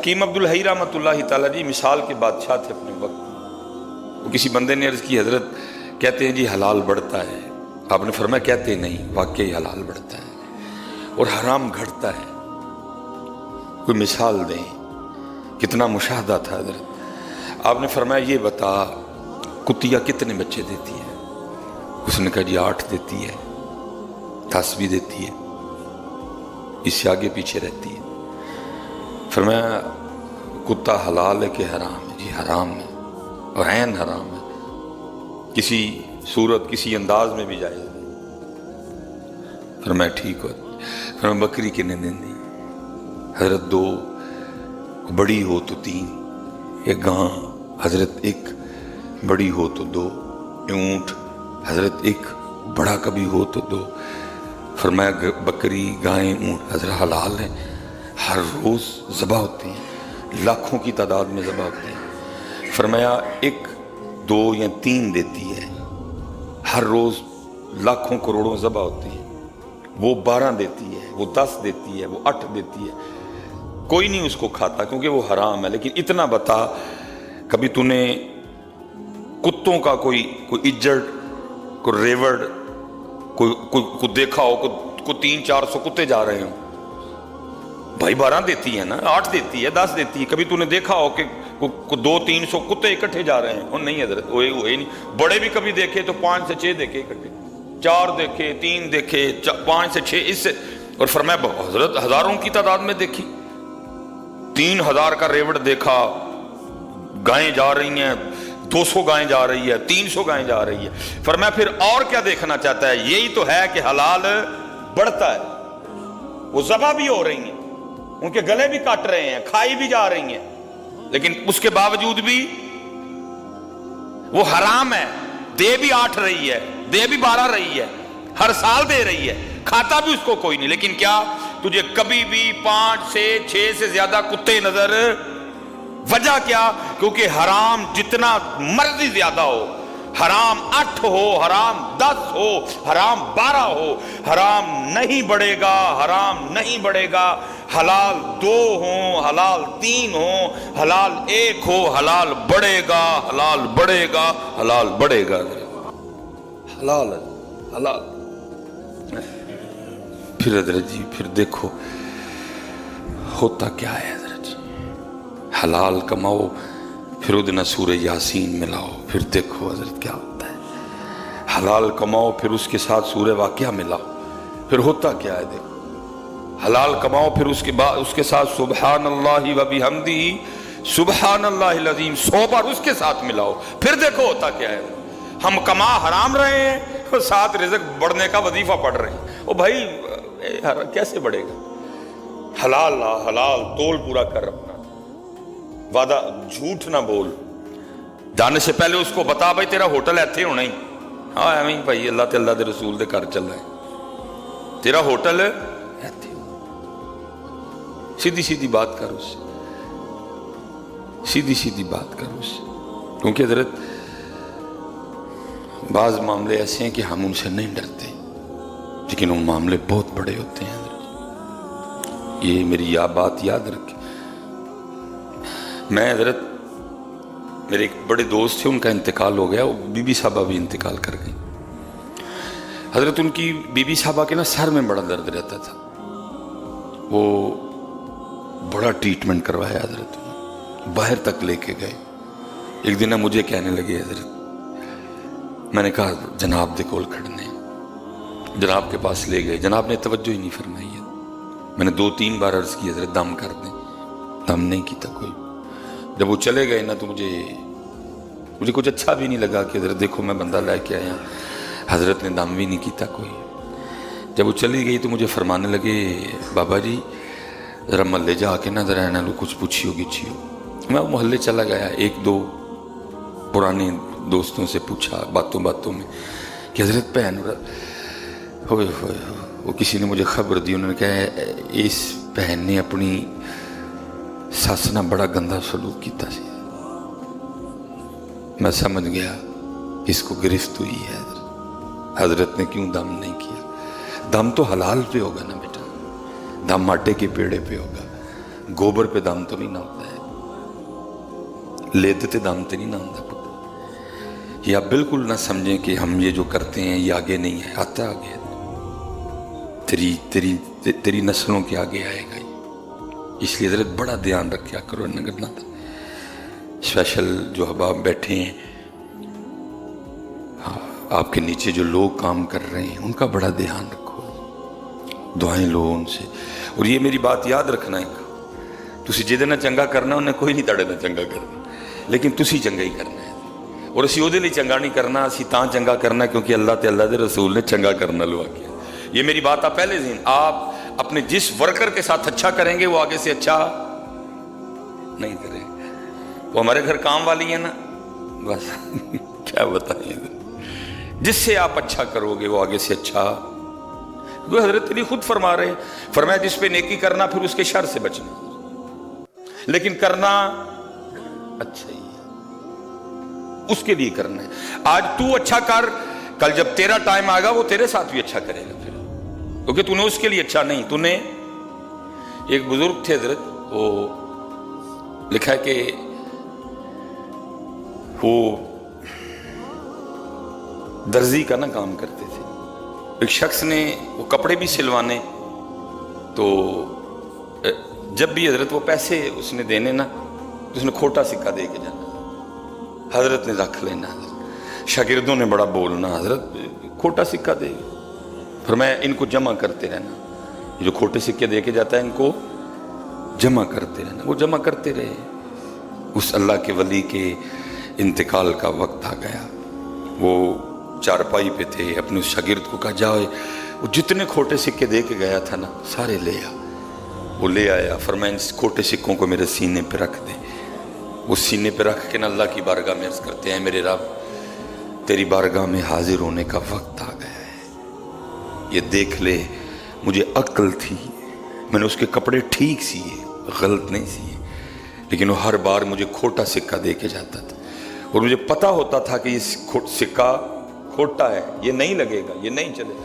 حکیم عبدالحی رحمۃ اللہ تعالیٰ جی مثال کے بادشاہ تھے اپنے وقت۔ وہ کسی بندے نے عرض کی حضرت کہتے ہیں جی حلال بڑھتا ہے، آپ نے فرمایا کہتے نہیں، واقعی حلال بڑھتا ہے اور حرام گھٹتا ہے، کوئی مثال دیں۔ کتنا مشاہدہ تھا حضرت۔ آپ نے فرمایا یہ بتا کتیا کتنے بچے دیتی ہے؟ اس نے کہا جی 8 دیتی ہے، 10 بھی دیتی ہے، اس سے آگے پیچھے رہتی ہے۔ فرمایا کتا حلال ہے کہ حرام ہے؟ جی حرام ہے، اور عین حرام ہے، کسی صورت کسی انداز میں بھی جائز نہیں۔ فرمایا ٹھیک ہو۔ فرمایا بکری کتنے دینی؟ حضرت 2، بڑی ہو تو 3، ایک گاں حضرت 1، بڑی ہو تو 2، اونٹ حضرت 1، بڑا کبھی ہو تو 2۔ فرمایا بکری گائیں اونٹ حضرت حلال ہیں، ہر روز ذبح ہوتے ہیں، لاکھوں کی تعداد میں ذبح ہوتے ہیں۔ فرمایا 1، 2 یا 3 دیتی ہے، ہر روز لاکھوں کروڑوں ذبح ہوتے ہیں۔ وہ 12 دیتی ہے، وہ 10 دیتی ہے، وہ 8 دیتی ہے، کوئی نہیں اس کو کھاتا کیونکہ وہ حرام ہے۔ لیکن اتنا بتا کبھی تو نے کتوں کا کوئی اجڑ، کوئی ریوڑ کوئی دیکھا ہو، کوئی 300-400 کتے جا رہے ہوں؟ بھائی 12 دیتی ہے نا، 8 دیتی ہے، 10 دیتی ہے، کبھی تو نے دیکھا ہو کہ 200-300 کتے اکٹھے جا رہے ہیں؟ وہ نہیں حضرت، وہ نہیں۔ بڑے بھی کبھی دیکھے تو 5 سے 6 دیکھے اکٹھے، 4 دیکھے، 3 دیکھے، 5 سے 6، اس سے۔ اور فرمایا حضرت ہزاروں کی تعداد میں دیکھی، 3000 کا ریوڑ دیکھا، گائیں جا رہی ہیں، 200 گائیں جا رہی ہے، 300 گائیں جا رہی ہے۔ فرمایا پھر اور کیا دیکھنا چاہتا ہے؟ یہی تو ہے کہ حلال بڑھتا ہے، وہ ذبح بھی ہو رہی ہیں، ان کے گلے بھی کاٹ رہے ہیں، کھائی بھی جا رہی ہیں، لیکن اس کے باوجود بھی وہ حرام ہے، دے بھی 8 رہی ہے، دے بھی 12 رہی ہے، ہر سال دے رہی ہے، کھاتا بھی اس کو کوئی نہیں۔ لیکن کیا تجھے کبھی بھی 5 سے 6 سے زیادہ کتے نظر؟ وجہ کیا؟ کیونکہ حرام جتنا مرضی زیادہ ہو، حرام 8 ہو، حرام 10 ہو، حرام 12 ہو، حرام نہیں بڑھے گا، حرام نہیں بڑھے گا۔ حلال 2 ہوں، حلال 3 ہوں، حلال 1 ہو، حلال بڑھے گا، حلال بڑھے گا، حلال بڑھے گا۔ حلال حلال۔ پھر حضرت جی پھر دیکھو ہوتا کیا ہے حضرت جی، حلال کماؤ، پھر ادنا سورہ یاسین ملاؤ، پھر دیکھو حضرت کیا ہوتا ہے۔ حلال کماؤ پھر اس کے ساتھ سورہ واقعہ ملاؤ، پھر ہوتا کیا ہے دیکھو۔ حلال کماؤ پھر اس کے بعد اس کے ساتھ سبحان اللہ و بحمدہ سبحان اللہ العظیم 100 بار اس کے ساتھ ملاؤ، پھر دیکھو ہوتا کیا ہے۔ ہم کما حرام رہے ہیں اور ساتھ رزق بڑھنے کا وظیفہ پڑھ رہے ہیں۔ او بھائی کیسے بڑھے گا؟ حلال حلال تول پورا کر، اپنا وعدہ جھوٹ نہ بول، جانے سے پہلے اس کو بتا بھائی تیرا ہوٹل ایتھے ہونا ہی، ہاں ایویں بھائی اللہ تے اللہ دے رسول دے گھر چل رہے ہیں، تیرا ہوٹل ایتھے، سیدھی سیدھی بات کر اس سے، سیدھی سیدھی بات کر اس سے۔ کیونکہ حضرت بعض معاملے ایسے ہیں کہ ہم ان سے نہیں ڈرتے، لیکن وہ معاملے بہت بڑے ہوتے ہیں حضرت، یہ میری بات یاد رکھیں۔ میں حضرت میرے ایک بڑے دوست تھے، ان کا انتقال ہو گیا، وہ بی بی صاحبہ بھی انتقال کر گئی حضرت۔ ان کی بی بی صاحبہ کے نا سر میں بڑا درد رہتا تھا، وہ بڑا ٹریٹمنٹ کروایا حضرت، باہر تک لے کے گئے۔ ایک دن مجھے کہنے لگے حضرت، میں نے کہا جناب دے کول کھڑنے، جناب کے پاس لے گئے، جناب نے توجہ ہی نہیں فرمائی ہے۔ میں نے 2-3 بار عرض کی حضرت دم کر دیں، دم نہیں کیتا کوئی۔ جب وہ چلے گئے نا تو مجھے کچھ اچھا بھی نہیں لگا کہ حضرت دیکھو میں بندہ لے کے آیا، حضرت نے دم بھی نہیں کیتا کوئی۔ جب وہ چلی گئی تو مجھے فرمانے لگے بابا جی ذرا محلے جا کے نا ذرا لو کچھ پوچھیو گچھیو۔ میں وہ محلے چلا گیا، 1-2 پرانے دوستوں سے پوچھا باتوں میں کہ حضرت بہن ہوئے وہ کسی نے مجھے خبر دی، انہوں نے کہا اس بہن نے اپنی ساس نہ بڑا گندا سلوک کیتا سی۔ میں سمجھ گیا اس کو گرفت ہوئی ہے، حضرت نے کیوں دم نہیں کیا۔ دم تو حلال پہ ہوگا نا بیٹا، دم آٹے کے پیڑے پہ ہوگا، गोबर पे दम तो नहीं ना होता है, लेद ते दम तो नहीं ना होता पुत्र। ये आप बिल्कुल ना समझें कि हम ये जो करते हैं ये आगे नहीं है, आता आगे है, तेरी नस्लों के आगे आएगा ये। इसलिए ज़रा बड़ा ध्यान रखा करो इन गल्लां दा। स्पेशल जो अहबाब बैठे हैं, आपके नीचे जो लोग काम कर रहे हैं, उनका बड़ा ध्यान रखो, दुआएं लो उनसे। और ये मेरी बात याद रखना है, तुसी जिहदे नाल चंगा करना उन्हें कोई नहीं तुहाडे नाल चंगा करना, लेकिन तुसी चंगा ही करना है। और असीं उहदे लई चंगा नहीं करना, असीं तां चंगा करना क्योंकि अल्लाह ते अल्लाह दे रसूल ने चंगा करना लो आख्या। ये मेरी बात आप पहले दिन, आप अपने जिस वर्कर के साथ अच्छा करेंगे वो आगे से अच्छा नहीं करेगा। वो हमारे घर काम वाली है ना, बस क्या बताएं, जिससे आप अच्छा करोगे वो आगे से अच्छा। वो हजरत अली खुद फरमा रहे हैं, फरमाया जिस पे नेकी करना फिर उसके शर से बचना, लेकिन करना अच्छा ही है, उसके लिए करना है। आज तू अच्छा कर, कल जब तेरा टाइम आएगा वो तेरे साथ भी अच्छा करेगा फिर, क्योंकि तूने उसके लिए अच्छा नहीं, तूने। एक बुजुर्ग थे हजरत, वो लिखा है कि वो दर्जी का ना काम करते थे। एक शख्स ने वो कपड़े भी सिलवाने, तो जब भी हजरत वो पैसे उसने देने ना, तो उसने खोटा सिक्का दे के जाना, हजरत ने रख लेना। शागिर्दों ने बड़ा बोलना, हजरत खोटा सिक्का दे, फिर मैं इनको जमा करते रहना, जो खोटे सिक्के दे के जाता है इनको जमा करते रहना। वो जमा करते रहे। उस अल्लाह के वली के इंतकाल का वक्त आ गया, वो चारपाई पे थे, अपने उस शागिर्द को कहा जाओ वो जितने खोटे सिक्के दे के गया था ना सारे ले आ। वो ले आया, फरमाया इस खोटे सिक्कों को मेरे सीने पे रख दे। वो सीने पे रख के ना अल्लाह की बारगाह में अर्ज करते हैं, मेरे रब तेरी बारगाह में हाजिर होने का वक्त आ गया है, ये देख ले मुझे अक्ल थी, मैंने उसके कपड़े ठीक सिए, गलत नहीं सिए, लेकिन वो हर बार मुझे खोटा सिक्का दे के जाता था, और मुझे पता होता था कि ये सिक्का खोटा है, ये नहीं लगेगा, ये नहीं चलेगा,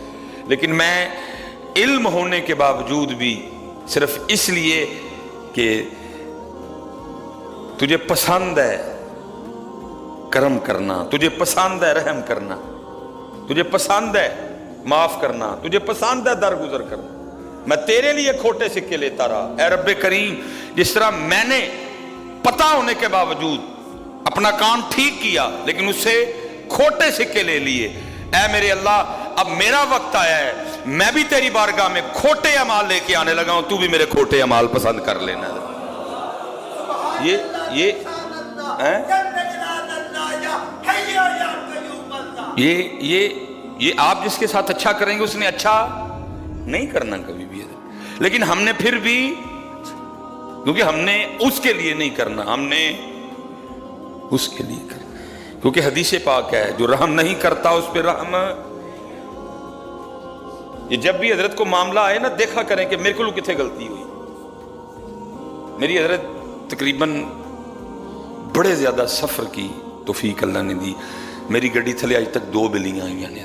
लेकिन मैं इल्म होने के बावजूद भी सिर्फ इसलिए कि तुझे पसंद है करम करना, तुझे पसंद है रहम करना, तुझे पसंद है माफ करना, तुझे पसंद है दरगुजर करना, मैं तेरे लिए खोटे सिक्के लेता रहा। ऐ रब्बे करीम, जिस तरह मैंने पता होने के बावजूद अपना काम ठीक किया लेकिन उससे खोटे सिक्के ले लिए, ऐ मेरे अल्लाह अब मेरा वक्त आया है, मैं भी तेरी बारगाह में खोटे अमाल लेके आने लगा हूं, तू भी मेरे खोटे अमाल पसंद कर लेना। ये आप जिसके साथ अच्छा करेंगे उसने अच्छा नहीं करना कभी भी, लेकिन हमने फिर भी, क्योंकि हमने उसके लिए नहीं करना, हमने उसके लिए करना, क्योंकि हदीस पाक है जो रहम नहीं करता उस पर रहम। ये जब भी हजरत को मामला आए ना, देखा करें कि मेरे को कितने गलती हुई। मेरी हजरत तकरीबन बड़े ज्यादा सफर की तौफीक अल्लाह ने दी, मेरी गड्डी थले अज तक 2 बिल्लियां आई ने।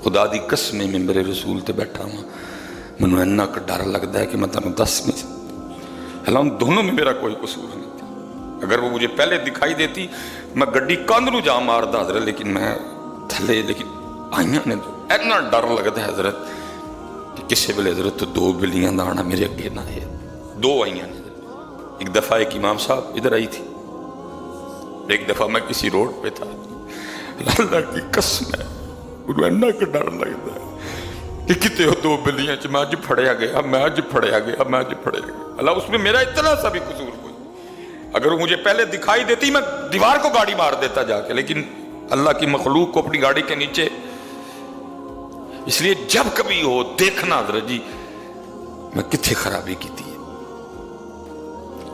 खुदा दी कसम मिंबर रसूल ते बैठा हुआ, मैनू इन्ना क डर लगता है कि मैं तुहानू दस नहीं सकता। हालांकि दोनों में मेरा कोई कसूर नहीं था, अगर वो मुझे पहले दिखाई देती मैं गड्डी कंध नू जा मारदा हजरत, लेकिन मैं थले, लेकिन आइया ने तो इन्ना डर लगता है हजरत कि किसी वेले हजरत तो 2 बिल्लियां दा आना मेरे अगे ना है। 2 आईया ने। एक दफा एक इमाम साहब इधर आई थी, एक दफा मैं किसी रोड पे था, अल्लाह की कसम है इन्ना क डर लगता है कि कितने 2 बिल्लियां च मैं अज फड़िया गया, मैं अज फड़िया गया, मैं अज फड़िया गया। अल्लाह उसमें मेरा इतना सा भी कसूर कोई, अगर वो मुझे पहले दिखाई देती मैं दीवार को गाड़ी मार देता जाके, लेकिन अल्लाह की मखलूक को अपनी गाड़ी के नीचे। इसलिए जब कभी हो देखना हजरत जी मैं कितने खराबी की थी,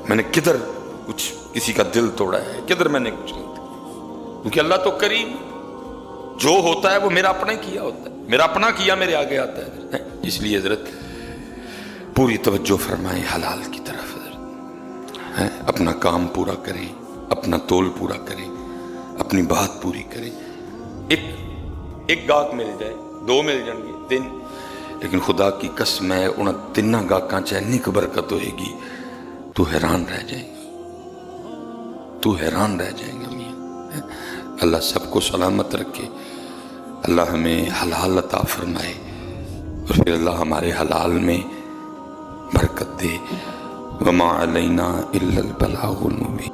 मैंने किधर कुछ किसी का दिल तोड़ा है, किधर मैंने कुछ नहीं, क्योंकि अल्लाह तो करीम, जो होता है वो मेरा अपना ही किया होता है, मेरा अपना किया मेरे आगे आता है। इसलिए हजरत पूरी तवज्जो फरमाएं हलाल की तरफ, अपना काम पूरा करें, अपना तोल पूरा करें, अपनी बात पूरी करें। एक गाहक मिल जाए, 2 मिल जाएंगे, 3, لیکن خدا کی قسم ہے انہاں تیناں گاہکاں چ اینی کہ برکت ہوئے گی تو حیران رہ جائے گا، تو حیران رہ جائے گا میاں۔ اللہ سب کو سلامت رکھے، اللہ ہمیں حلال عطا فرمائے، اور پھر اللہ ہمارے حلال میں برکت دے۔ وما علینا الا البلاغ المبین۔